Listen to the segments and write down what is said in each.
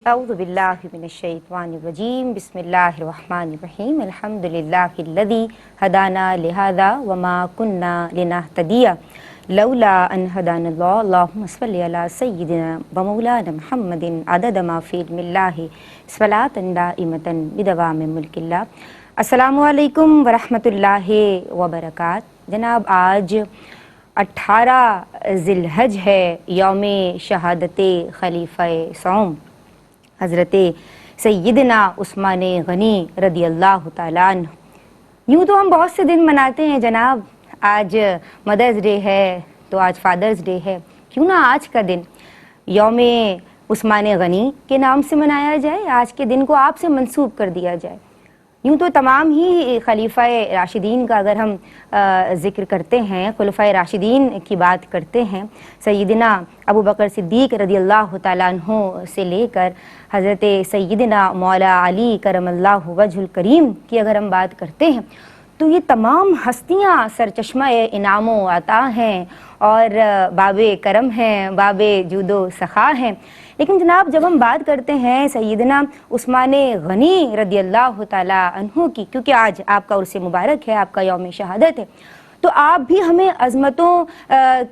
اعوذ باللہ من الشیطان الرجیم بسم اللہ الرحمن الرحیم الحمدللہ ہدانا لہذا وما کننا لنہتدی لولا ان ہدانا اللہ اللہم صلی علی سیدنا و مولانا محمد عدد ما فی علم اللہ صلاۃ دائمۃ بدوام ملک اللہ۔ السلام علیکم ورحمۃ اللہ وبرکاتہ۔ جناب آج 18 ذی الحج ہے، یوم شہادت خلیفہ سوم حضرت سیدنا عثمان غنی رضی اللہ تعالیٰ عنہ۔ یوں تو ہم بہت سے دن مناتے ہیں جناب، آج مدرز ڈے ہے تو آج فادرز ڈے ہے، کیوں نہ آج کا دن یوم عثمان غنی کے نام سے منایا جائے، آج کے دن کو آپ سے منسوب کر دیا جائے۔ یوں تو تمام ہی خلیفہ راشدین کا اگر ہم ذکر کرتے ہیں، خلفۂ راشدین کی بات کرتے ہیں، سیدنا ابو بکر صدیق رضی اللہ تعالیٰ عنہ سے لے کر حضرت سیدنا مولا علی کرم اللہ وجہ الکریم کی اگر ہم بات کرتے ہیں تو یہ تمام ہستیاں سرچشمہ انعام و عطا ہیں اور باب کرم ہیں، باب جود و سخا ہیں۔ لیکن جناب جب ہم بات کرتے ہیں سیدنا عثمان غنی رضی اللہ تعالیٰ عنہ کی، کیونکہ آج آپ کا عرس مبارک ہے، آپ کا یوم شہادت ہے، تو آپ بھی ہمیں عظمتوں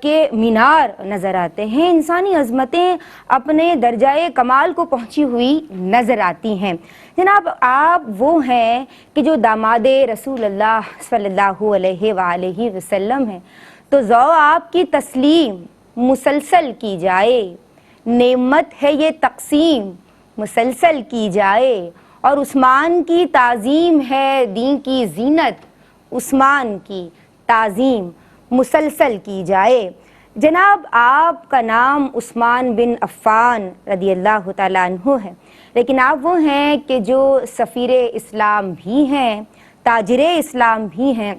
کے مینار نظر آتے ہیں، انسانی عظمتیں اپنے درجۂ کمال کو پہنچی ہوئی نظر آتی ہیں۔ جناب آپ وہ ہیں کہ جو داماد رسول اللہ صلی اللہ علیہ وآلہ وسلم ہیں، تو ذو آپ کی تسلیم مسلسل کی جائے، نعمت ہے یہ تقسیم مسلسل کی جائے، اور عثمان کی تعظیم ہے دین کی زینت، عثمان کی تعظیم مسلسل کی جائے۔ جناب آپ کا نام عثمان بن عفان رضی اللہ تعالیٰ عنہ ہے، لیکن آپ وہ ہیں کہ جو سفیر اسلام بھی ہیں، تاجر اسلام بھی ہیں۔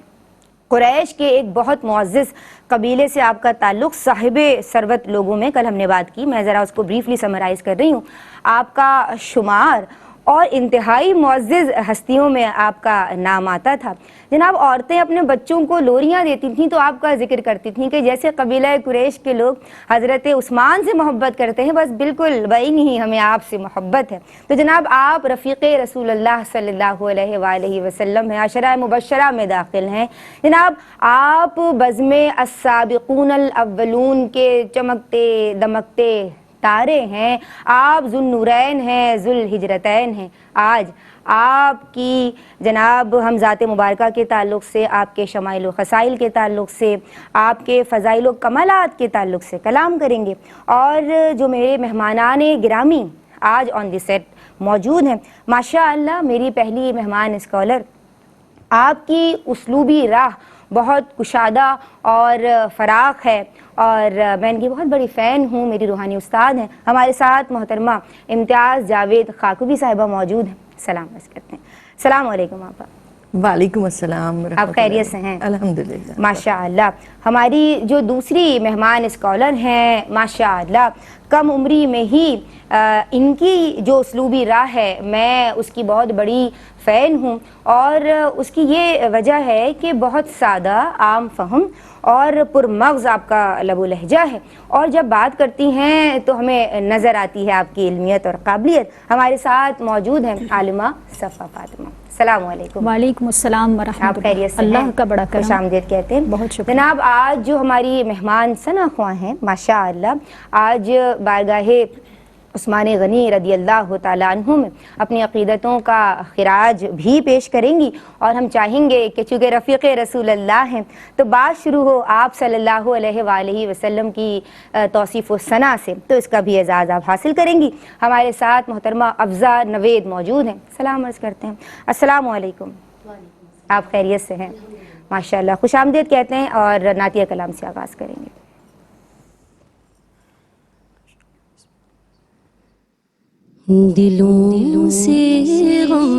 قریش کے ایک بہت معزز قبیلے سے آپ کا تعلق، صاحب ثروت لوگوں میں کل ہم نے بات کی، میں ذرا اس کو بریفلی سمرائز کر رہی ہوں۔ آپ کا شمار اور انتہائی معزز ہستیوں میں آپ کا نام آتا تھا۔ جناب عورتیں اپنے بچوں کو لوریاں دیتی تھیں تو آپ کا ذکر کرتی تھیں کہ جیسے قبیلہ قریش کے لوگ حضرت عثمان سے محبت کرتے ہیں، بس بالکل وہی نہیں ہمیں آپ سے محبت ہے۔ تو جناب آپ رفیق رسول اللہ صلی اللہ علیہ وآلہ وسلم ہیں، عشرہ مبشرہ میں داخل ہیں۔ جناب آپ بزم السابقون الاولون کے چمکتے دمکتے تارے ہیں، آپ ذو النورین ہیں، ذو الہجرتین ہیں۔ آج آپ کی جناب ہم ذات مبارکہ کے تعلق سے، آپ کے شمائل و خصائل کے تعلق سے، آپ کے فضائل و کمالات کے تعلق سے کلام کریں گے، اور جو میرے مہمانان گرامی آج آن دی سیٹ موجود ہیں، ماشاءاللہ میری پہلی مہمان اسکالر، آپ کی اسلوبی راہ بہت کشادہ اور فراخ ہے، اور میں ان کی بہت بڑی فین ہوں، میری روحانی استاد ہیں۔ ہمارے ساتھ محترمہ امتیاز جاوید خاکوبی صاحبہ موجود ہیں، سلام عرض کرتے ہیں۔ السلام علیکم آپا۔ وعلیکم السلام۔ آپ خیریت سے ہیں؟ الحمدللہ ماشاءاللہ۔ ہماری جو دوسری مہمان اسکالر ہیں، ماشاءاللہ کم عمری میں ہی ان کی جو اسلوبی راہ ہے میں اس کی بہت بڑی فین ہوں، اور اس کی یہ وجہ ہے کہ بہت سادہ، عام فہم اور پرمغز آپ کا لب و لہجہ ہے، اور جب بات کرتی ہیں تو ہمیں نظر آتی ہے آپ کی علمیت اور قابلیت۔ ہمارے ساتھ موجود ہیں عالمہ صفا فاطمہ۔ السلام علیکم۔ وعلیکم السلام ورحمۃ آپ خیریت سے ہیں؟ اللہ کا بڑا کرم، خوش آمدید کہتے ہیں۔ بہت شکریہ جناب آج جو ہماری مہمان ثنا خواں ہیں، ماشاءاللہ آج بارگاہ عثمان غنی رضی اللہ تعالیٰ عنہ میں اپنی عقیدتوں کا خراج بھی پیش کریں گی، اور ہم چاہیں گے کہ چونکہ رفیق رسول اللہ ہیں تو بات شروع ہو آپ صلی اللہ علیہ وآلہ وسلم کی توصیف و ثنا سے، تو اس کا بھی اعزاز آپ حاصل کریں گی۔ ہمارے ساتھ محترمہ افضا نوید موجود ہیں، سلام عرض کرتے ہیں۔ السلام علیکم۔ آپ خیریت سے ہیں؟ ماشاءاللہ خوش آمدید کہتے ہیں، اور نعتیہ کلام سے آغاز کریں گے۔ دلوں سے غم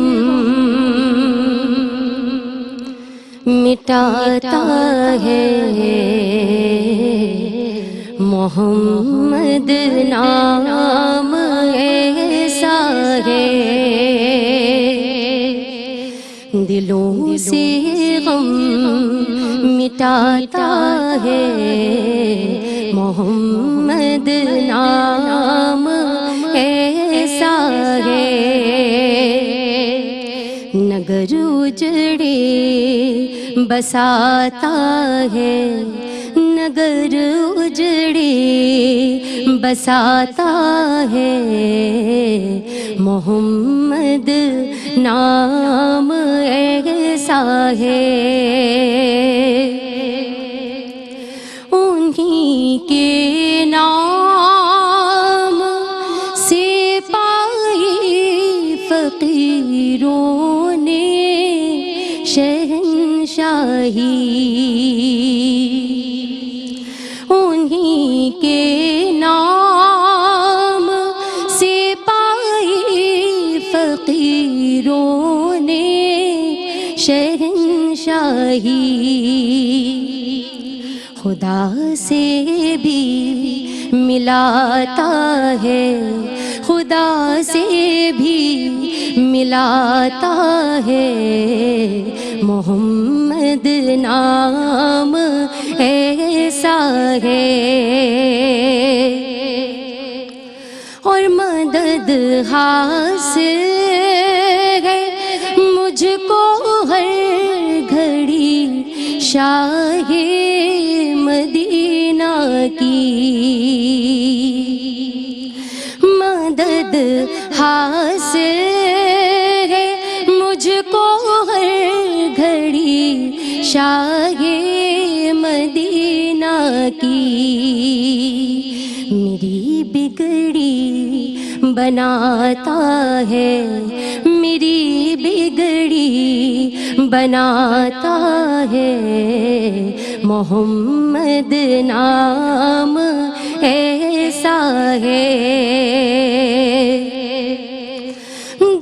مٹاتا ہے محمد نام ایسا ہے، دلوں سے غم مٹاتا ہے محمد نام ایسا ہے نگر اجڑے بساتا ہے نگر اجڑے بساتا ہے محمد نام ایسا ہے انہی کے نام سے پائی فقیروں نے شہنشاہی انہی کے نام سے پائی فقیروں نے شہنشاہی خدا سے بھی ملاتا ہے خدا سے بھی ملاتا ہے محمد نام ایسا ہے اور مدد حاصل ہے مجھ کو ہر گھڑی شاہ مدینہ کی مدد حاصل ہے مجھ کو ہر گھڑی شاہ مدینہ کی میری بگڑی بناتا ہے میری بگڑی بناتا ہے محمد نام ایسا ہے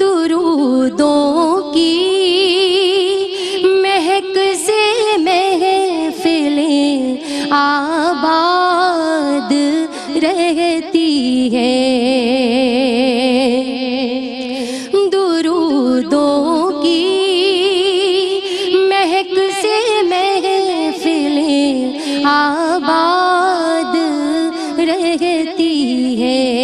درودوں کی مہک سے محفلیں آباد رہتی ہیں درودوں کی مہک سے محفلیں آباد رہتی ہیں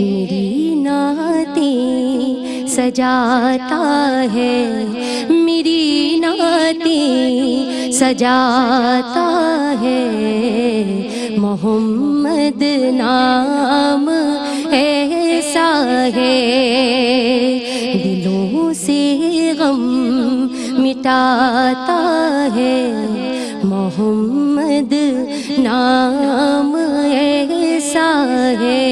میری نعتیں سجاتا ہے میری نعتیں سجاتا ہے محمد نام ایسا ہے دلوں سے غم مٹاتا ہے محمد نام ایسا ہے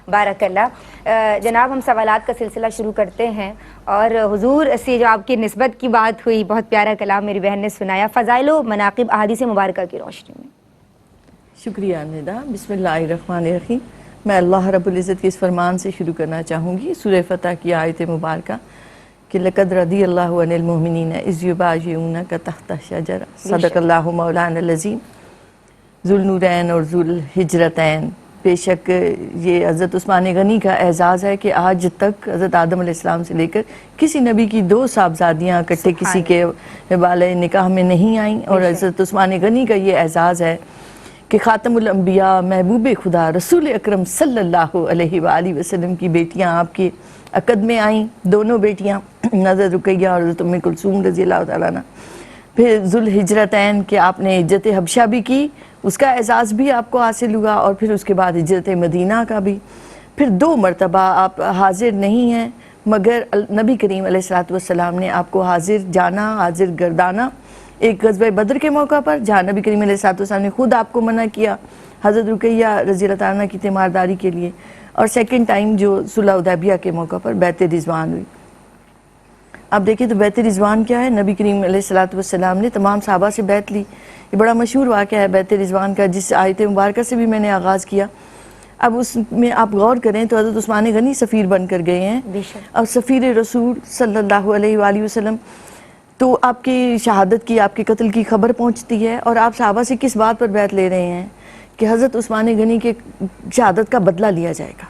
بارک اللہ۔ جناب ہم سوالات کا سلسلہ شروع کرتے ہیں اور حضور سے جو آپ کی نسبت کی بات ہوئی بہت پیارا کلام میری بہن نے سنایا، فضائل و مناقب احادیث مبارکہ کی روشنی میں۔ شکریہ ندا۔ بسم اللہ الرحمن الرحیم۔ میں اللہ رب العزت کے اس فرمان سے شروع کرنا چاہوں گی، سورہ فتح کی آیت مبارکہ کہ لَقَدْ رَضِيَ اللَّهُ عَنِ الْمُؤْمِنِينَ إِذْ يُبَايِعُونَكَ تَحْتَ الشَّجَرَةِ صدق اللہ مولانا العظیم۔ ذوالنورین اور ذوالحجرتین، بے شک یہ حضرت عثمان غنی کا اعزاز ہے کہ آج تک حضرت آدم علیہ السلام سے لے کر کسی نبی کی دو صاحبزادیاں اکٹھے کسی کے بالۂ نکاح میں نہیں آئیں، اور حضرت عثمان غنی کا یہ اعزاز ہے کہ خاتم الانبیاء محبوب خدا رسول اکرم صلی اللہ علیہ وآلہ وسلم کی بیٹیاں آپ کے عقد میں آئیں، دونوں بیٹیاں حضرت رقیہ اور حضرت ام کلثوم رضی اللہ تعالیٰ عنہ۔ پھر ذوالحجرتین کہ آپ نے ہجرت حبشہ بھی کی، اس کا اعزاز بھی آپ کو حاصل ہوا، اور پھر اس کے بعد ہجرت مدینہ کا بھی۔ پھر 2 مرتبہ آپ حاضر نہیں ہیں مگر نبی کریم علیہ السلام نے آپ کو حاضر جانا حاضر گردانا، ایک غزوہ بدر کے موقع پر جہاں نبی کریم علیہ السلام نے خود آپ کو منع کیا حضرت رقیہ رضی اللہ تعالیٰ کی تیمارداری کے لیے، اور سیکنڈ ٹائم جو صلح حدیبیہ کے موقع پر بیعت رضوان ہوئی۔ آپ دیکھیں تو بیعت رضوان کیا ہے؟ نبی کریم علیہ السلام نے تمام صحابہ سے بیعت لی، یہ بڑا مشہور واقعہ ہے بیعت رضوان کا، جس آیت مبارکہ سے بھی میں نے آغاز کیا۔ اب اس میں آپ غور کریں تو حضرت عثمان غنی سفیر بن کر گئے ہیں، اور سفیر رسول صلی اللہ علیہ وآلہ وسلم، تو آپ کی شہادت کی، آپ کے قتل کی خبر پہنچتی ہے، اور آپ صحابہ سے کس بات پر بیعت لے رہے ہیں کہ حضرت عثمان غنی کے شہادت کا بدلہ لیا جائے گا،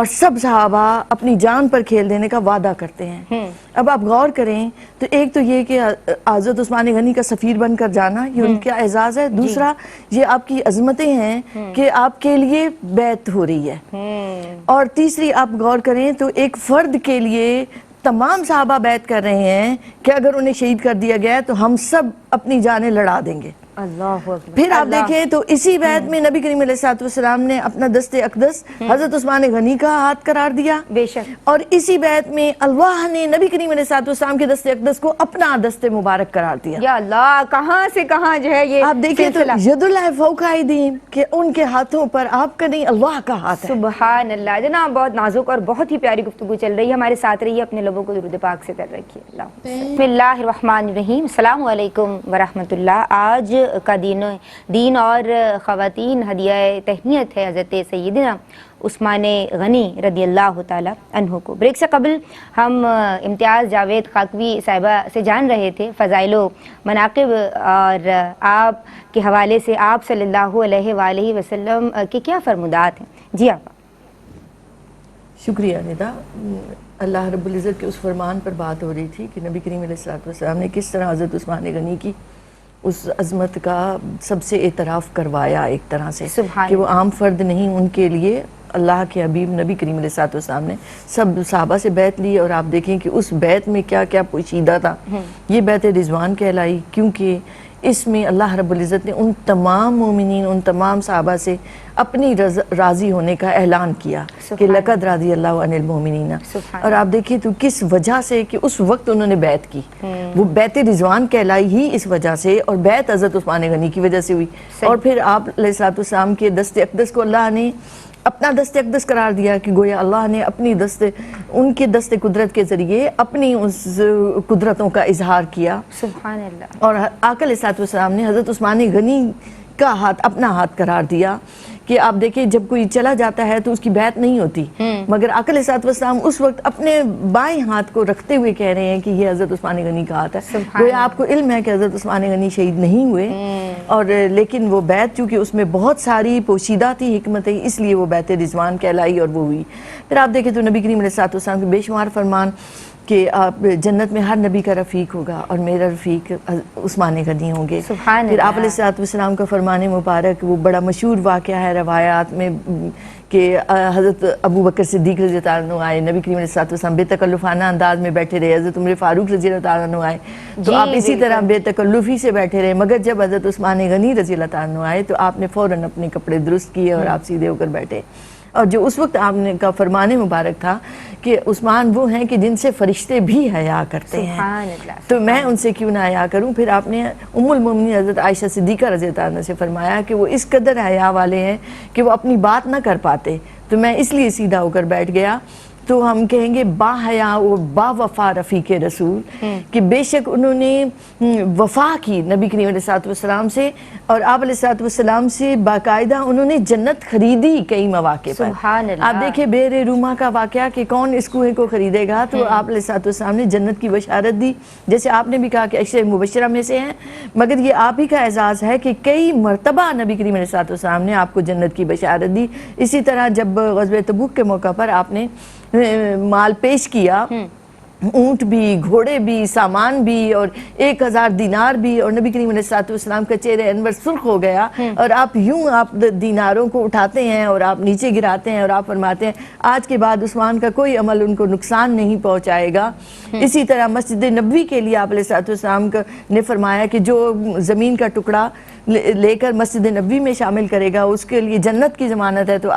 اور سب صحابہ اپنی جان پر کھیل دینے کا وعدہ کرتے ہیں. اب آپ غور کریں تو ایک تو یہ کہ حضرت عثمان غنی کا سفیر بن کر جانا یہ ان کا اعزاز ہے. دوسرا یہ آپ کی عظمتیں ہیں کہ آپ کے لیے بیعت ہو رہی ہے. اور تیسری آپ غور کریں تو ایک فرد کے لیے تمام صحابہ بیعت کر رہے ہیں کہ اگر انہیں شہید کر دیا گیا تو ہم سب اپنی جانیں لڑا دیں گے. اللہ اکبر. پھر آپ دیکھیں تو اسی بیعت میں نبی کریم علیہ الصلوۃ والسلام نے اپنا دست اقدس حضرت عثمان غنی کا ہاتھ قرار دیا. بے شک. اور اسی بیعت میں اللہ نے نبی کریم علیہ الصلوۃ والسلام کے دست اقدس کو اپنا دست مبارک قرار دیا. یا اللہ کہاں سے کہاں جو ہے یہ آپ دیکھیں تو ید اللہ فوق ایدیہم کہ ان کے ہاتھوں پر آپ کا نہیں اللہ کا ہاتھ ہے. سبحان اللہ. جناب بہت نازک اور بہت ہی پیاری گفتگو چل رہی ہے. ہمارے ساتھ رہیے, اپنے لبوں کو درود پاک سے تر رکھیے. اللہ بسم اللہ الرحمن الرحیم. السلام علیکم ورحمۃ اللہ. آج کا دین اور خواتین ہدیہ تہنیت ہے حضرت سیدنا عثمان غنی رضی اللہ تعالی عنہ کو. بریک سے قبل ہم امتیاز جاوید خاکوی صاحبہ سے جان رہے تھے فضائل و مناقب اور آپ کے حوالے سے آپ صلی اللہ علیہ وآلہ وسلم کے کیا فرمودات ہیں. جی آپ. شکریہ ندا. اللہ رب العزت کے اس فرمان پر بات ہو رہی تھی کہ نبی کریم علیہ الصلوۃ والسلام نے کس طرح حضرت عثمان غنی کی اس عظمت کا سب سے اعتراف کروایا ایک طرح سے کہ وہ عام فرد نہیں, ان کے لیے اللہ کے حبیب نبی کریم علیہ الصلوۃ والسلام نے سب صحابہ سے بیعت لی. اور آپ دیکھیں کہ اس بیعت میں کیا کیا پوشیدہ تھا. یہ بیعت رضوان کہلائی کیونکہ اس میں اللہ رب العزت نے ان تمام مومنین, ان تمام صحابہ سے اپنی راضی ہونے کا اعلان کیا کہ لقد رضی اللہ عن المؤمنین. اور آپ دیکھیں تو کس وجہ سے کہ اس وقت انہوں نے بیعت کی, وہ بیعت رضوان کہلائی ہی اس وجہ سے, اور بیعت حضرت عثمان غنی کی وجہ سے ہوئی. اور پھر آپ علیہ الصلوۃ والسلام کے دست اقدس کو اللہ نے اپنا دست اقدس قرار دیا کہ گویا اللہ نے اپنی ان کے دست قدرت کے ذریعے اپنی اس قدرتوں کا اظہار کیا. سبحان اللہ. اور آقا علیہ الصلوۃ والسلام نے حضرت عثمان غنی کا ہاتھ اپنا ہاتھ قرار دیا کہ آپ دیکھیں جب کوئی چلا جاتا ہے تو اس کی بیعت نہیں ہوتی, مگر آقا علیہ الصلوۃ والسلام اس وقت اپنے بائیں ہاتھ کو رکھتے ہوئے کہہ رہے ہیں کہ یہ حضرت عثمان غنی کا ہاتھ ہے. گویا آپ کو علم ہے کہ حضرت عثمان غنی شہید نہیں ہوئے, اور لیکن وہ بیعت چونکہ اس میں بہت ساری پوشیدہ تھی حکمتیں, اس لیے وہ بیعت رضوان کہلائی اور وہ ہوئی. پھر آپ دیکھیں تو نبی کریم علیہ الصلوۃ والسلام کے بے شمار فرمان کہ آپ جنت میں ہر نبی کا رفیق ہوگا اور میرا رفیق عثمان غنی ہوں گے. پھر آپ علیہ الصلوۃ والسلام کا فرمان مبارک وہ بڑا مشہور واقعہ ہے روایات میں کہ حضرت ابو بکر صدیق رضی اللہ عنہ آئے, نبی کریم علیہ الصلوۃ والسلام بے تکلفانہ انداز میں بیٹھے رہے. حضرت عمر فاروق رضی اللہ عنہ آئے تو آپ اسی طرح بے تکلفی سے بیٹھے رہے, مگر جب حضرت عثمان غنی رضی اللہ عنہ آئے تو آپ نے فوراً اپنے کپڑے درست کیے اور آپ سیدھے ہو کر بیٹھے. اور جو اس وقت آپ نے کا فرمان مبارک تھا کہ عثمان وہ ہیں کہ جن سے فرشتے بھی حیا کرتے ہیں, تو میں ان سے کیوں نہ حیا کروں. پھر آپ نے ام المومنین حضرت عائشہ صدیقہ رضی اللہ عنہا سے فرمایا کہ وہ اس قدر حیا والے ہیں کہ وہ اپنی بات نہ کر پاتے, تو میں اس لیے سیدھا ہو کر بیٹھ گیا. تو ہم کہیں گے با حیا و با وفا رفیق رسول, کہ بے شک انہوں نے وفا کی نبی کریم علیہ الصلوۃ والسلام سے, اور آپ علیہ الصلوۃ والسلام سے باقاعدہ انہوں نے جنت خریدی کئی مواقع پر. آپ دیکھیں بیر روما کا واقعہ کہ کون اس کنویں کو خریدے گا, تو آپ علیہ الصلوۃ والسلام نے جنت کی بشارت دی. جیسے آپ نے بھی کہا کہ عشرہ مبشرہ میں سے ہیں, مگر یہ آپ ہی کا اعزاز ہے کہ کئی مرتبہ نبی کریم علیہ الصلوۃ والسلام نے آپ کو جنت کی بشارت دی. اسی طرح جب غزوہ تبوک کے موقع پر آپ نے مال پیش کیا, اونٹ بھی, گھوڑے بھی, سامان بھی, اور 1000 دینار بھی, اور نبی کریم علیہ الصلوۃ والسلام کا چہرہ انور سرخ ہو گیا, اور آپ یوں آپ دیناروں کو اٹھاتے ہیں اور آپ نیچے گراتے ہیں اور آپ فرماتے ہیں آج کے بعد عثمان کا کوئی عمل ان کو نقصان نہیں پہنچائے گا. اسی طرح مسجد نبوی کے لیے آپ علیہ الصلوۃ والسلام نے فرمایا کہ جو زمین کا ٹکڑا لے کر مسجد نبوی میں شامل کرے گا اس کے لیے جنت کی ضمانت ہے. تو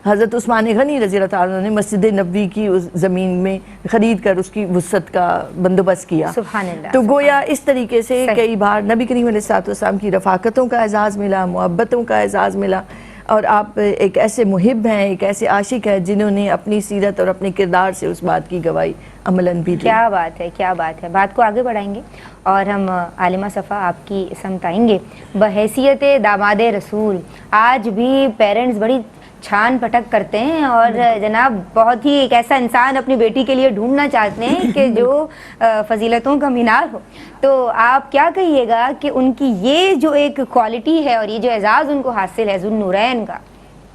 حضرت عثمان غنی رضی اللہ عنہ نے مسجد نبوی کی اس زمین میں خرید کر اس کی وسعت کا بندوبست کیا. سبحان اللہ. تو گویا اس طریقے سے کئی بار نبی کریم علیہ الصلوۃ والسلام کی رفاقتوں کا اعزاز ملا, محبتوں کا اعزاز ملا, اور آپ ایک ایسے محب ہیں, ایک ایسے عاشق ہیں جنہوں نے اپنی سیرت اور اپنے کردار سے اس بات کی گواہی عملاً بھی دی. کیا بات ہے, کیا بات ہے. بات کو آگے بڑھائیں گے اور ہم عالمہ صفا آپ کی سمت آئیں گے. بحیثیت داماد رسول آج بھی پیرنٹس بڑی چھان پٹک کرتے ہیں, اور جناب بہت ہی ایک ایسا انسان اپنی بیٹی کے لیے ڈھونڈنا چاہتے ہیں کہ جو فضیلتوں کا مینار ہو. تو آپ کیا کہیے گا کہ ان کی یہ جو ایک کوالٹی ہے اور یہ جو اعزاز ان کو حاصل ہے ذو النورین کا,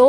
2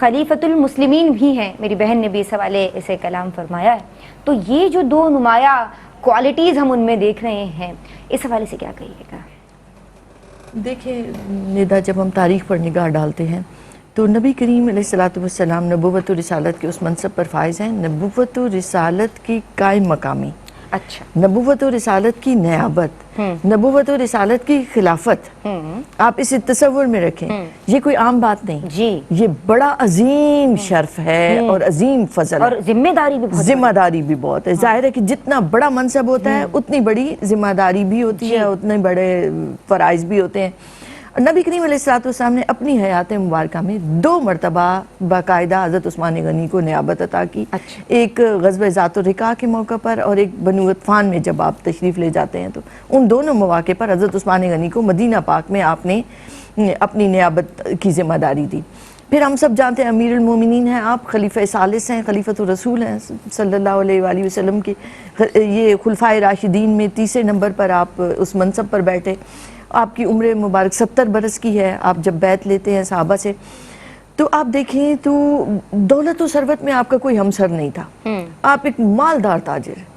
خلیفۃ المسلمین بھی ہیں. میری بہن نے بھی اس حوالے سے کلام فرمایا ہے. تو یہ جو دو نمایاں کوالٹیز ہم ان میں دیکھ رہے ہیں, اس حوالے سے کیا کہیے گا؟ دیکھیں ندا, جب ہم تاریخ پر نگاہ ڈالتے ہیں تو نبی کریم علیہ الصلوۃ والسلام نبوت و رسالت کے اس منصب پر فائز ہیں. نبوت و رسالت کی قائم مقامی, اچھا, نبوت و رسالت کی نیابت, نبوت و رسالت کی خلافت, آپ اسے تصور میں رکھیں. یہ کوئی عام بات نہیں جی, یہ بڑا عظیم شرف ہے اور عظیم فضل اور ہے. ذمہ داری بھی بہت, ذمہ داری بھی بہت ہے. ظاہر ہے کہ جتنا بڑا منصب ہوتا ہے اتنی بڑی ذمہ داری بھی ہوتی ہے, اتنے بڑے فرائض بھی ہوتے ہیں. نبی کریم علیہ الصلوۃ والسلام نے اپنی حیات مبارکہ میں 2 مرتبہ باقاعدہ حضرت عثمان غنی کو نیابت عطا کی. ایک غزوہ ذات الرقاع کے موقع پر اور ایک بنو غطفان میں جب آپ تشریف لے جاتے ہیں تو ان دونوں مواقع پر حضرت عثمان غنی کو مدینہ پاک میں آپ نے اپنی نیابت کی ذمہ داری دی. پھر ہم سب جانتے ہیں امیر المومنین ہیں آپ, خلیفہ ثالث ہیں, خلیفۃ الرسول ہیں صلی اللہ علیہ وآلہ وسلم کی. یہ خلفائے راشدین میں 30 نمبر پر آپ اس منصب پر بیٹھے. آپ کی عمر مبارک 70 برس کی ہے. آپ جب بیعت لیتے ہیں صحابہ سے تو آپ دیکھیں تو دولت و ثروت میں آپ کا کوئی ہمسر نہیں تھا. آپ ایک مالدار تاجر,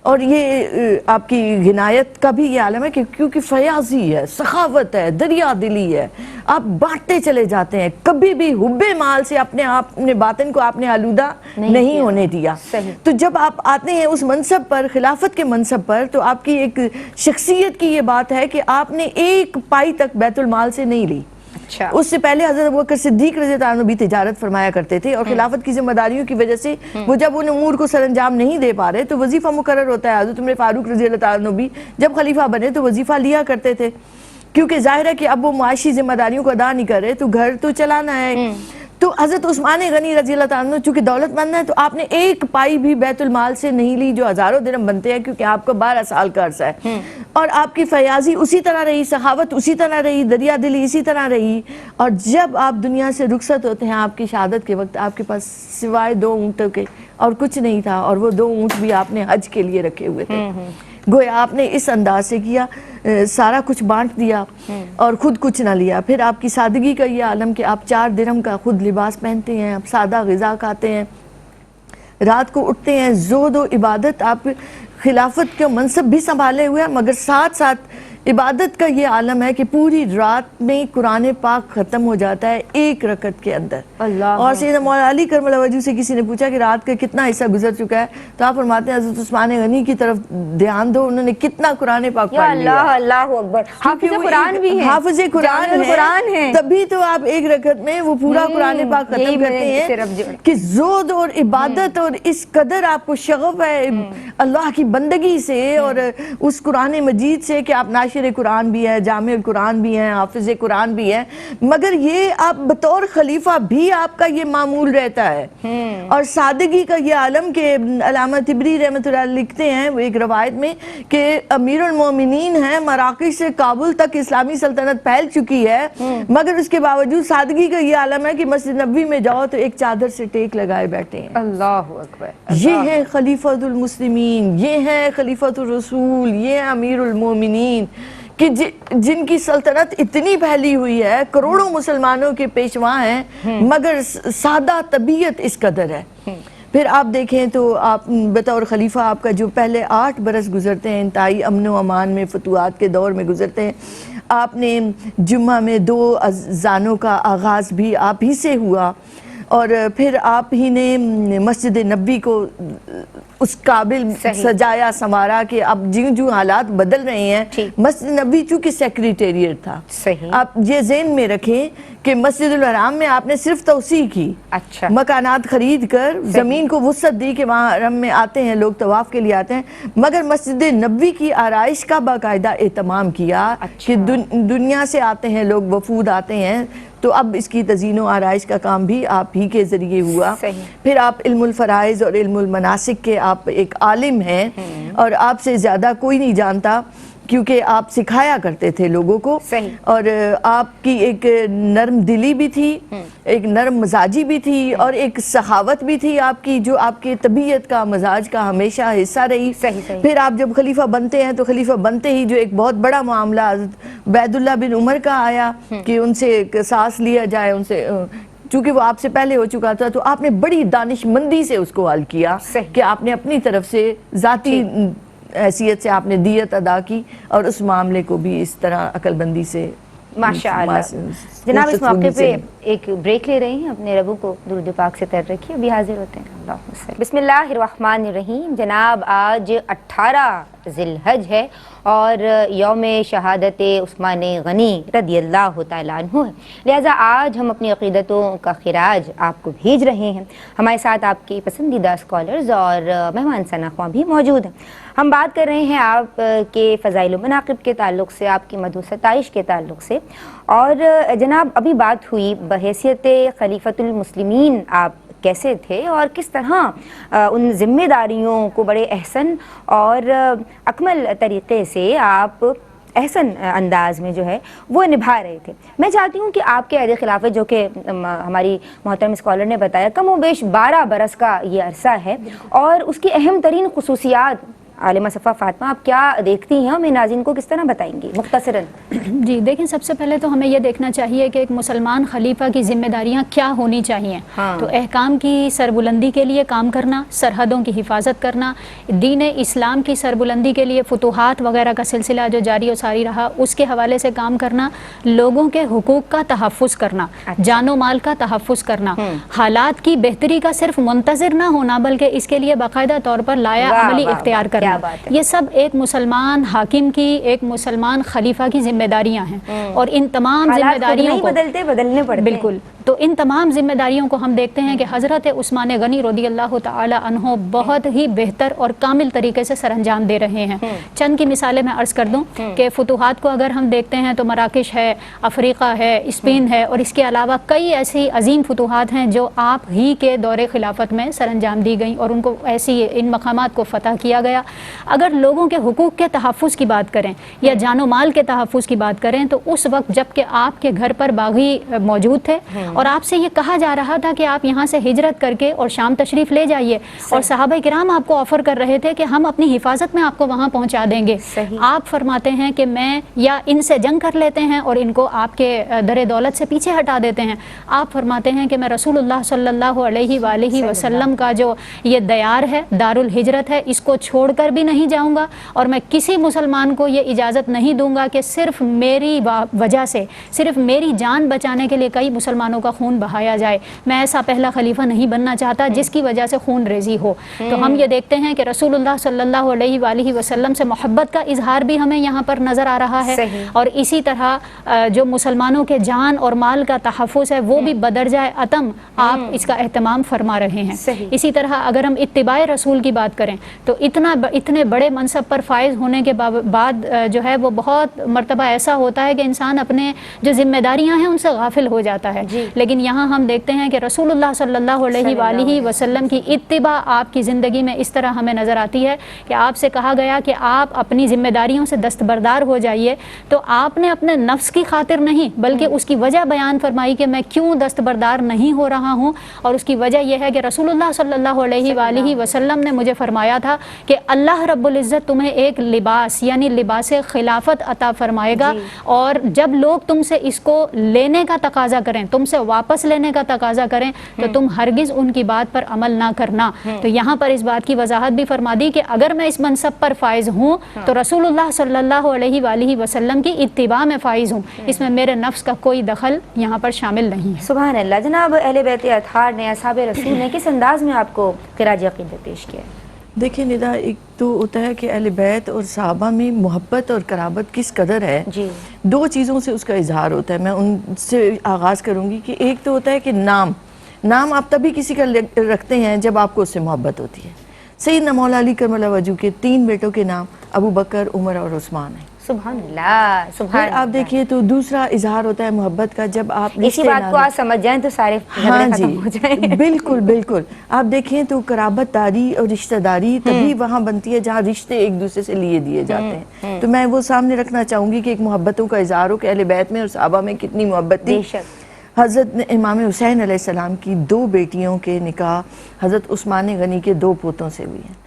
اور یہ آپ کی غنایت کا بھی یہ عالم ہے کہ کیونکہ فیاضی ہے, سخاوت ہے, دریا دلی ہے, آپ بانٹتے چلے جاتے ہیں. کبھی بھی حب مال سے اپنے باطن کو آپ نے آلودہ نہیں ہونے دیا. تو جب آپ آتے ہیں اس منصب پر, خلافت کے منصب پر, تو آپ کی ایک شخصیت کی یہ بات ہے کہ آپ نے ایک پائی تک بیت المال سے نہیں لی. اس سے پہلے حضرت ابوبکر صدیق رضی اللہ عنہ بھی تجارت فرمایا کرتے تھے, اور خلافت کی ذمہ داریوں کی وجہ سے وہ جب ان امور کو سر انجام نہیں دے پا رہے تو وظیفہ مقرر ہوتا ہے. حضرت عمر فاروق رضی اللہ عنہ بھی جب خلیفہ بنے تو وظیفہ لیا کرتے تھے, کیونکہ ظاہر ہے کہ اب وہ معاشی ذمہ داریوں کو ادا نہیں کر رہے تو گھر تو چلانا ہے. تو حضرت عثمان غنی رضی اللہ عنہ چونکہ دولت مند ہے تو آپ نے ایک پائی بھی بیت المال سے نہیں لی, جو ہزاروں درہم بنتے ہیں, کیونکہ آپ کا 12 سال کا عرصہ ہے. اور آپ کی فیاضی اسی طرح رہی, سخاوت اسی طرح رہی, دریا دلی اسی طرح رہی. اور جب آپ دنیا سے رخصت ہوتے ہیں آپ کی شہادت کے وقت, آپ کے پاس سوائے 2 اونٹوں کے اور کچھ نہیں تھا, اور وہ 2 اونٹ بھی آپ نے حج کے لیے رکھے ہوئے تھے. گویا آپ نے اس انداز سے کیا, سارا کچھ بانٹ دیا اور خود کچھ نہ لیا. پھر آپ کی سادگی کا یہ عالم کہ آپ 4 درہم کا خود لباس پہنتے ہیں, آپ سادہ غذا کھاتے ہیں, رات کو اٹھتے ہیں, زہد و عبادت. آپ خلافت کا منصب بھی سنبھالے ہوئے ہیں, مگر ساتھ ساتھ عبادت کا یہ عالم ہے کہ پوری رات میں قرآن پاک ختم ہو جاتا ہے 1 رکعت کے اندر. اور سیدنا مولا علی کرم اللہ وجہہ سے کسی نے پوچھا کہ رات کا کتنا حصہ گزر چکا ہے, تو آپ فرماتے ہیں حضرت عثمان غنی کی طرف دھیان دو, انہوں نے کتنا قرآن پاک پڑھ لیا. اللہ اکبر, حافظ قرآن بھی ہیں, حافظ قرآن ہے, تبھی تو آپ 1 رکعت میں وہ پورا قرآن پاک ختم کرتے ہیں کہ زہد اور عبادت اور اس قدر آپ کو شغف ہے اللہ کی بندگی سے اور اس قرآن مجید سے کہ آپ ناشر قرآن بھی ہے, جامع قرآن بھی ہیں, حافظ قرآن بھی ہے. مگر یہ آپ بطور خلیفہ بھی آپ کا یہ معمول رہتا ہے. اور سادگی کا یہ عالم کہ علامہ طبری رحمۃ اللہ علیہ لکھتے ہیں وہ ایک روایت میں کہ امیر المومنین ہیں, مراکش سے کابل تک اسلامی سلطنت پھیل چکی ہے, مگر اس کے باوجود سادگی کا یہ عالم ہے کہ مسجد نبوی میں جاؤ تو ایک چادر سے ٹیک لگائے بیٹھے ہیں. اللہ اکبر. یہ ہے خلیفۃ المسلمین, یہ ہے خلیفۃ الرسول, یہ ہے امیر المومنین کہ جن کی سلطنت اتنی پھیلی ہوئی ہے, کروڑوں مسلمانوں کے پیشوا ہیں, مگر سادہ طبیعت اس قدر ہے. پھر آپ دیکھیں تو آپ بطور خلیفہ آپ کا جو پہلے 8 برس گزرتے ہیں انتہائی امن و امان میں, فتوحات کے دور میں گزرتے ہیں. آپ نے جمعہ میں 2 اذانوں کا آغاز بھی آپ ہی سے ہوا, اور پھر آپ ہی نے مسجد نبوی کو اس قابل سجایا سنوارا کہ اب جو حالات بدل رہے ہیں, مسجد نبوی چونکہ سیکریٹریٹ تھا. آپ یہ ذہن میں رکھیں کہ مسجد الحرام میں آپ نے صرف توسیع کی, مکانات خرید کر زمین کو وسعت دی کہ وہاں حرم میں آتے ہیں لوگ, طواف کے لیے آتے ہیں, مگر مسجد نبوی کی آرائش کا باقاعدہ اہتمام کیا کہ دنیا سے آتے ہیں لوگ, وفود آتے ہیں, تو اب اس کی تزئین و آرائش کا کام بھی آپ ہی کے ذریعے ہوا. پھر آپ علم الفرائض اور علم المناسک کے آپ ایک عالم ہیں, اور آپ سے زیادہ کوئی نہیں جانتا کیونکہ آپ سکھایا کرتے تھے لوگوں کو. اور آپ کی ایک نرم دلی بھی تھی, ایک نرم مزاجی بھی تھی, اور ایک سخاوت بھی تھی آپ کی جو آپ کی طبیعت کا, مزاج کا ہمیشہ حصہ رہی. پھر آپ جب خلیفہ بنتے ہیں تو خلیفہ بنتے ہی جو ایک بہت بڑا معاملہ حضرت عبید اللہ بن عمر کا آیا کہ ان سے قصاص لیا جائے, ان سے چونکہ وہ آپ سے پہلے ہو چکا تھا تو آپ نے بڑی دانش مندی سے اس کو حل کیا کہ آپ نے اپنی طرف سے ذاتی حیثیت سے آپ نے دیت ادا کی اور اس معاملے کو بھی اس طرح عقل بندی سے ماشاء اللہ. جناب اس موقع پہ ایک بریک لے رہے ہیں, اپنے ربوں کو درود پاک سے تر رکھیے, ابھی حاضر ہوتے ہیں. اللہم صلی. بسم اللہ الرحمن الرحیم. جناب آج 18 ذی الحج ہے اور یوم شہادت عثمان غنی رضی اللہ تعالیٰ عنہ ہے, لہٰذا آج ہم اپنی عقیدتوں کا خراج آپ کو بھیج رہے ہیں. ہمارے ساتھ آپ کی پسندیدہ اسکالرز اور مہمان شناخواں بھی موجود ہیں. ہم بات کر رہے ہیں آپ کے فضائل و مناقب کے تعلق سے, آپ کی مدح و ستائش کے تعلق سے. اور جناب ابھی بات ہوئی بحیثیت خلیفۃ المسلمین آپ کیسے تھے اور کس طرح ان ذمہ داریوں کو بڑے احسن اور اکمل طریقے سے آپ احسن انداز میں جو ہے وہ نبھا رہے تھے. میں چاہتی ہوں کہ آپ کے عہد خلافت, جو کہ ہماری محترم اسکالر نے بتایا کم و بیش 12 برس کا یہ عرصہ ہے, اور اس کی اہم ترین خصوصیات عالمہ صفا فاطمہ آپ کیا دیکھتی ہیں, ہمیں ناظرین کو کس طرح بتائیں گی مختصراً؟ جی دیکھیں, سب سے پہلے تو ہمیں یہ دیکھنا چاہیے کہ ایک مسلمان خلیفہ کی ذمہ داریاں کیا ہونی چاہیے. تو احکام کی سربلندی کے لیے کام کرنا, سرحدوں کی حفاظت کرنا, دین اسلام کی سربلندی کے لیے فتوحات وغیرہ کا سلسلہ جو جاری و ساری رہا اس کے حوالے سے کام کرنا, لوگوں کے حقوق کا تحفظ کرنا, جان و مال کا تحفظ کرنا, حالات کی بہتری کا صرف منتظر نہ ہونا بلکہ اس کے لیے باقاعدہ طور پر لایا عملی اختیار کرنا. یہ سب ایک مسلمان حاکم کی, ایک مسلمان خلیفہ کی ذمہ داریاں ہیں, اور ان تمام ذمہ داریوں کو بدلنے پڑتے. بالکل, تو ان تمام ذمہ داریوں کو ہم دیکھتے ہیں کہ حضرت عثمان غنی رضی اللہ تعالی عنہ بہت ہی بہتر اور کامل طریقے سے سر انجام دے رہے ہیں. چند کی مثالیں میں عرض کر دوں کہ فتوحات کو اگر ہم دیکھتے ہیں تو مراکش ہے, افریقہ ہے, اسپین ہے, اور اس کے علاوہ کئی ایسی عظیم فتوحات ہیں جو آپ ہی کے دور خلافت میں سر انجام دی گئیں اور ان کو ایسی ان مقامات کو فتح کیا گیا. اگر لوگوں کے حقوق کے تحفظ کی بات کریں یا جان و مال کے تحفظ کی بات کریں تو اس وقت جب کہ آپ کے گھر پر باغی موجود تھے اور آپ سے یہ کہا جا رہا تھا کہ آپ یہاں سے ہجرت کر کے اور شام تشریف لے جائیے, اور صحابہ کرام آپ کو آفر کر رہے تھے کہ ہم اپنی حفاظت میں آپ کو وہاں پہنچا دیں گے, آپ فرماتے ہیں کہ میں یا ان سے جنگ کر لیتے ہیں اور ان کو آپ کے در دولت سے پیچھے ہٹا دیتے ہیں. آپ فرماتے ہیں کہ میں رسول اللہ صلی اللہ علیہ وآلہ وسلم کا جو یہ دیار ہے, دار الہجرت ہے, اس کو چھوڑ کر بھی نہیں جاؤں گا, اور میں کسی مسلمان کو یہ اجازت نہیں دوں گا کہ صرف میری وجہ سے, صرف میری جان بچانے کے لیے کئی مسلمانوں کا خون بہایا جائے. میں ایسا پہلا خلیفہ نہیں بننا چاہتا جس کی وجہ سے خون ریزی ہو. تو ہم یہ دیکھتے ہیں کہ رسول اللہ صلی اللہ علیہ وآلہ وسلم سے محبت کا اظہار بھی ہمیں یہاں پر نظر آ رہا ہے, اور اسی طرح جو مسلمانوں کے جان اور مال کا تحفظ ہے وہ بھی بدرجہ اتم آپ اس کا اہتمام فرما رہے ہیں. اسی طرح اگر ہم اتباع رسول کی بات کریں تو اتنے بڑے منصب پر فائز ہونے کے بعد جو ہے وہ بہت مرتبہ ایسا ہوتا ہے کہ انسان اپنے جو ذمہ داریاں ہیں ان سے غافل ہو جاتا ہے. لیکن یہاں ہم دیکھتے ہیں کہ رسول اللہ صلی اللہ علیہ وآلہ وسلم کی اتباع آپ کی زندگی میں اس طرح ہمیں نظر آتی ہے کہ آپ سے کہا گیا کہ آپ اپنی ذمہ داریوں سے دستبردار ہو جائیے, تو آپ نے اپنے نفس کی خاطر نہیں بلکہ اس کی وجہ بیان فرمائی کہ میں کیوں دستبردار نہیں ہو رہا ہوں, اور اس کی وجہ یہ ہے کہ رسول اللہ صلی اللہ علیہ وآلہ وسلم نے مجھے فرمایا تھا کہ اللہ رب العزت تمہیں ایک لباس یعنی لباس خلافت عطا فرمائے گا, اور جب لوگ تم سے اس کو لینے کا تقاضا کریں, تم سے واپس لینے کا تقاضا کریں, تو تم ہرگز ان کی بات پر عمل نہ کرنا. تو یہاں پر اس بات کی وضاحت بھی فرما دی کہ اگر میں اس منصب پر فائز ہوں تو رسول اللہ صلی اللہ علیہ وآلہ وسلم کی اتباع میں فائز ہوں, اس میں میرے نفس کا کوئی دخل یہاں پر شامل نہیں ہے. سبحان اللہ. جناب اہل بیت اطہار نے, اصحاب رسول نے کس انداز میں آپ کو خراج عقیدت پیش کیا ہے؟ دیکھیں ندا, ایک تو ہوتا ہے کہ اہل بیت اور صحابہ میں محبت اور قرابت کس قدر ہے, دو چیزوں سے اس کا اظہار ہوتا ہے. میں ان سے آغاز کروں گی کہ ایک تو ہوتا ہے کہ نام آپ تبھی کسی کا رکھتے ہیں جب آپ کو اس سے محبت ہوتی ہے. سیدنا مولا علی کرم اللہ وجہہ کے 3 بیٹوں کے نام ابو بکر, عمر اور عثمان ہیں. سبحان اللہ, سبحان اللہ. آپ دیکھیے تو دوسرا اظہار ہوتا ہے محبت کا جب آپ اسی بات کو آپ سمجھ جائیں تو سارے ختم ہو جائیں. بالکل بالکل. آپ دیکھیں تو قرابت داری اور رشتہ داری تبھی وہاں بنتی ہے جہاں رشتے ایک دوسرے سے لیے دیے جاتے ہیں. تو میں وہ سامنے رکھنا چاہوں گی کہ ایک محبتوں کا اظہار ہو کہ اہل بیت میں اور صحابہ میں کتنی محبت تھی. حضرت امام حسین علیہ السلام کی 2 بیٹیوں کے نکاح حضرت عثمان غنی کے 2 پوتوں سے ہوئی ہیں.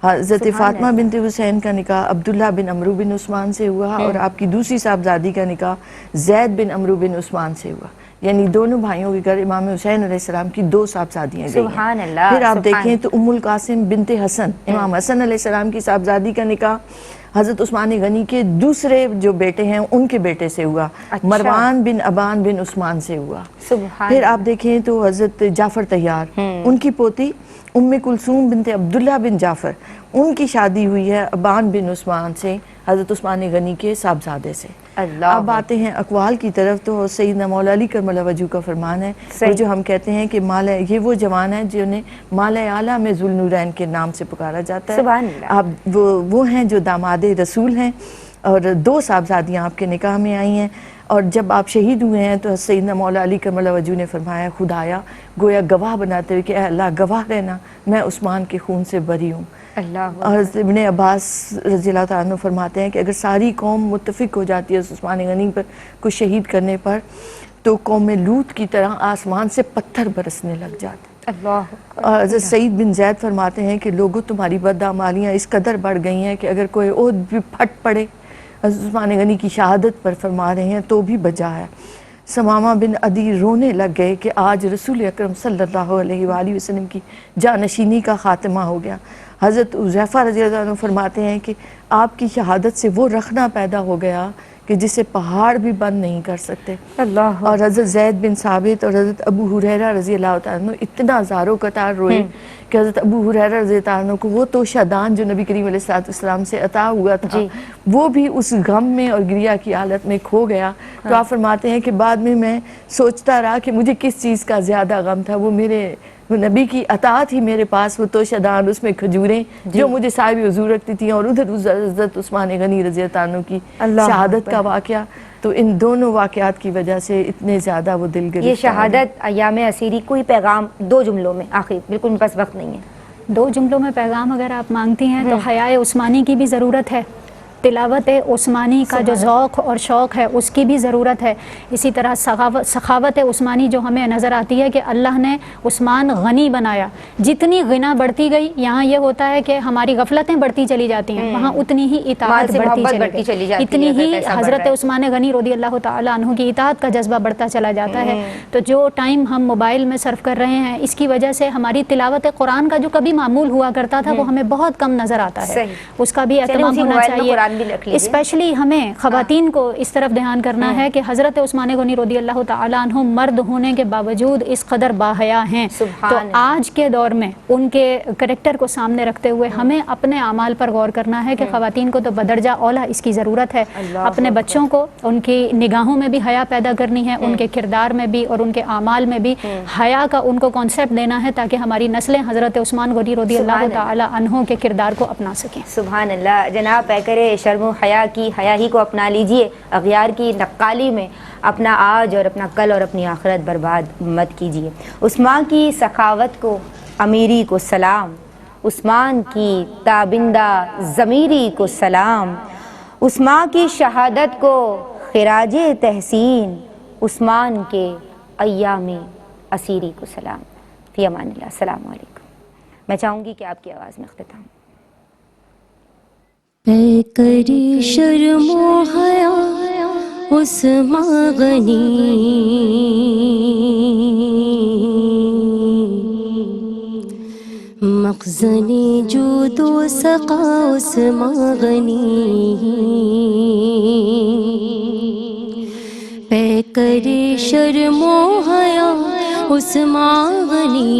حضرت فاطمہ بنت حسین کا نکاح عبداللہ بن عمرو بن عثمان سے ہوا, اور آپ کی دوسری صاحبزادی کا نکاح زید بن عمرو بن عثمان سے ہوا. یعنی دونوں بھائیوں کے گھر امام حسین علیہ السلام کی 2 صاحبزادیاں گئی ہیں۔ سبحان اللہ، پھر آپ سبحان دیکھیں تو ام القاسم بنت حسن، امام حسن علیہ السلام کی صاحبزادی کا نکاح حضرت عثمان غنی کے دوسرے جو بیٹے ہیں ان کے بیٹے سے ہوا، اچھا۔ مروان بن ابان بن عثمان سے ہوا۔ سبحان پھر آپ دیکھیں تو حضرت جعفر طیار، ان کی پوتی ام کلثوم بنت عبداللہ بن جعفر، ان کی شادی ہوئی ہے ابان بن عثمان سے، حضرت عثمان غنی کے صاحبزادے سے۔ اللہ اب آتے ہیں اقوال کی طرف، تو سیدنا مولا علی کرم اللہ وجہہ کا فرمان ہے، وہ جو ہم کہتے ہیں کہ یہ وہ جوان ہے جنہیں مالا اعلیٰ میں ذوالنورین کے نام سے پکارا جاتا ہے۔ سبحان اللہ۔ آپ وہ ہیں جو داماد رسول ہیں، اور 2 صاحبزادیاں آپ کے نکاح میں آئی ہیں، اور جب آپ شہید ہوئے ہیں تو سیدنا مولا علی کرم اللہ وجہہ نے فرمایا خدایا، گویا گواہ بناتے ہوئے کہ اے اللہ گواہ رہنا میں عثمان کے خون سے بری ہوں۔ اللہ اور ابن عباس رضی اللہ تعالیٰ عنہ فرماتے ہیں کہ اگر ساری قوم متفق ہو جاتی ہے عثمان غنی پر کو شہید کرنے پر، تو قوم لوط کی طرح آسمان سے پتھر برسنے لگ جاتے۔ اللہ اور حضرت سعید بن زید فرماتے ہیں کہ لوگوں تمہاری بدعمالیاں اس قدر بڑھ گئی ہیں کہ اگر کوئی عہد بھی پھٹ پڑے، حضرت عثمان غنی کی شہادت پر فرما رہے ہیں تو بھی بجا ہے۔ ثمامہ بن عدی رونے لگ گئے کہ آج رسول اکرم صلی اللہ علیہ وآلہ وسلم کی جانشینی کا خاتمہ ہو گیا۔ حضرت حذیفہ رضی اللہ عنہ فرماتے ہیں کہ آپ کی شہادت سے وہ رخنہ پیدا ہو گیا کہ جسے پہاڑ بھی بند نہیں کر سکتے۔ اللہ اور حضرت زید بن ثابت اور حضرت ابو ہریرہ رضی اللہ تعالیٰ عنہ اتنا زارو قطار روئے کہ حضرت ابو ہریرہ رضی اللہ عنہ کو وہ توشہ دان جو نبی کریم علیہ السلام سے عطا ہوا تھا وہ بھی اس غم میں اور گریہ کی حالت میں کھو گیا۔ تو آپ فرماتے ہیں کہ بعد میں سوچتا رہا کہ مجھے کس چیز کا زیادہ غم تھا، وہ میرے نبی کی عطا تھی میرے پاس، وہ توشہ دان، اس میں کھجوریں جو مجھے صاحب حضور رکھتی تھیں، اور ادھر حضرت عثمان غنی رضی اللہ عنہ کی شہادت کا واقعہ۔ تو ان دونوں واقعات کی وجہ سے اتنے زیادہ وہ دل گرفتار۔ یہ شہادت ایام اسیری، کوئی پیغام 2 جملوں میں آخر، بالکل میرے پاس وقت نہیں ہے، 2 جملوں میں پیغام اگر آپ مانگتی ہیں تو حیاء عثمانی کی بھی ضرورت ہے، تلاوت عثمانی کا جو ذوق اور شوق ہے اس کی بھی ضرورت ہے، اسی طرح سخاوت عثمانی جو ہمیں نظر آتی ہے کہ اللہ نے عثمان غنی بنایا۔ جتنی غنا بڑھتی گئی، یہاں یہ ہوتا ہے کہ ہماری غفلتیں بڑھتی چلی جاتی ہیں، وہاں اتنی ہی اطاعت بڑھتی چلی گئی، اتنی ہی حضرت عثمان غنی رضی اللہ تعالیٰ عنہ کی اطاعت کا جذبہ بڑھتا چلا جاتا ہے۔ تو جو ٹائم ہم موبائل میں صرف کر رہے ہیں، اس کی وجہ سے ہماری تلاوت قرآن کا جو کبھی معمول ہوا کرتا تھا وہ ہمیں بہت کم نظر آتا ہے، اس کا بھی اہتمام ہونا چاہیے۔ اسپیشلی ہمیں خواتین کو اس طرف دھیان کرنا ہے کہ حضرت عثمان غنی رضی اللہ تعالیٰ عنہ مرد ہونے کے باوجود اس قدر باحیا ہیں، تو آج کے دور میں ان کے کریکٹر کو سامنے رکھتے ہوئے ہمیں اپنے اعمال پر غور کرنا ہے کہ خواتین کو تو بدرجہ اولا اس کی ضرورت ہے، اپنے بچوں کو ان کی نگاہوں میں بھی حیا پیدا کرنی ہے، ان کے کردار میں بھی اور ان کے اعمال میں بھی حیا کا ان کو کانسیپٹ دینا ہے، تاکہ ہماری نسلیں حضرت عثمان غنی رضی اللہ تعالیٰ عنہ کے کردار کو اپنا سکیں۔ سبحان اللہ۔ جناب پیکرے شرم و حیا کی، حیا ہی کو اپنا لیجئے، اغیار کی نقالی میں اپنا آج اور اپنا کل اور اپنی آخرت برباد مت کیجیے۔ عثمان کی سخاوت کو، امیری کو سلام، عثمان کی تابندہ ضمیری کو سلام، عثمان کی شہادت کو خراج تحسین، عثمان کے ایام اسیری کو سلام۔ فی امان اللہ۔ السلام علیکم۔ میں چاہوں گی کہ آپ کی آواز میں اختتام۔ پیکری شرم و حیا عثمان غنی، مخزن جود و سقا عثمان غنی، پیکری شرم و حیا عثمان غنی،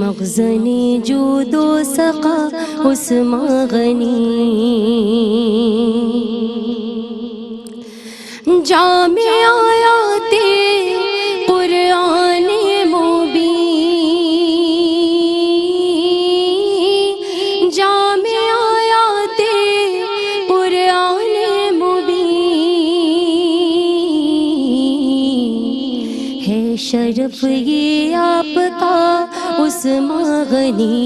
مخزن جود و سقا عثمان غنی، جامع آیات قرآن مبین، جامع آیات قرآن مبین، ہے شرف یہ آپ کا عثمان غنی،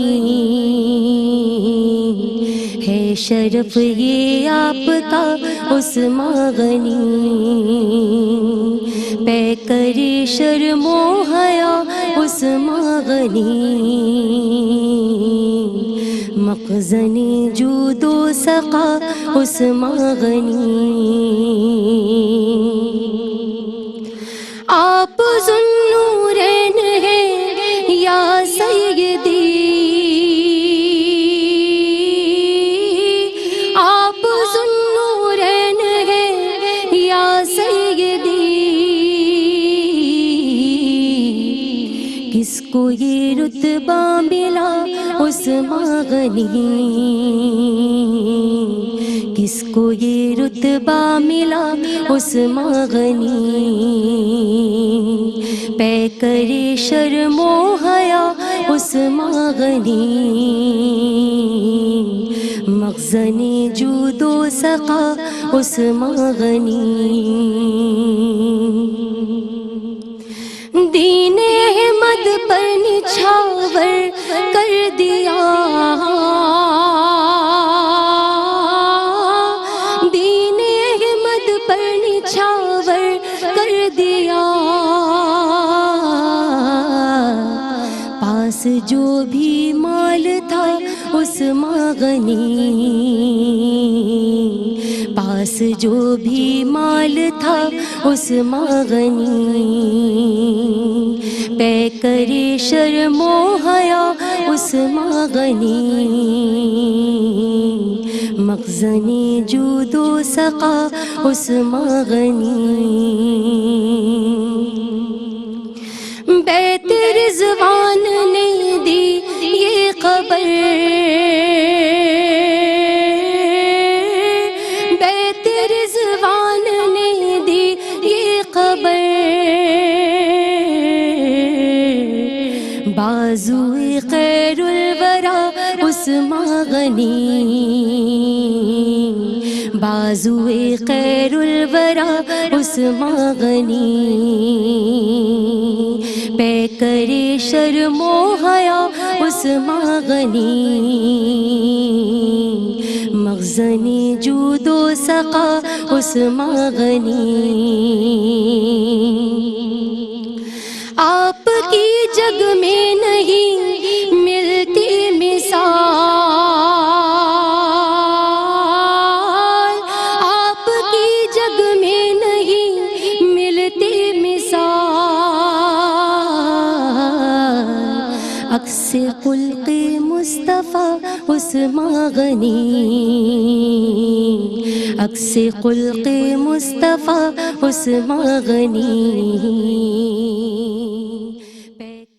ہے شرف یہ آپ کا عثمان غنی، پیکر شرم و حیا عثمان غنی، مخزن جود و سقا عثمان غنی۔ آپ ذوالنورین ہیں یا سیدی، آپ ذوالنورین ہیں یا سیدی، کس کو یہ رتبہ ملا عثمان غنی، کس کو یہ رتبہ ملا عثمان غنی، پیکر شرم و حیا عثمان غنی، مخزن جود و سخا عثمان غنی، دین احمد پر نچھاور کر دیا، دین احمد پر نچھاور کر دیا، پاس جو بھی مال تھا عثمان غنی، پاس جو بھی مال تھا عثمان غنی، پیکر شرم و حیا عثمان غنی، مخزن جود و سخا عثمان غنی، بیت رضوان نے دی یہ خبر، بیت رضوان نے دی یہ خبر، بازوئے خیر الورا عثمان غنی، بازوئے خیر الورا عثمان غنی، پیکر شرم و حیا عثمان غنی، مخزن جود و سخا عثمان غنی، آپ کی جگ میں نہیں ملتی مثال، آپ کی جگ میں نہیں ملتی مثال، عکس خلق مصطفیٰ عثمان غنی، عکس خلق مصطفیٰ عثمان غنی،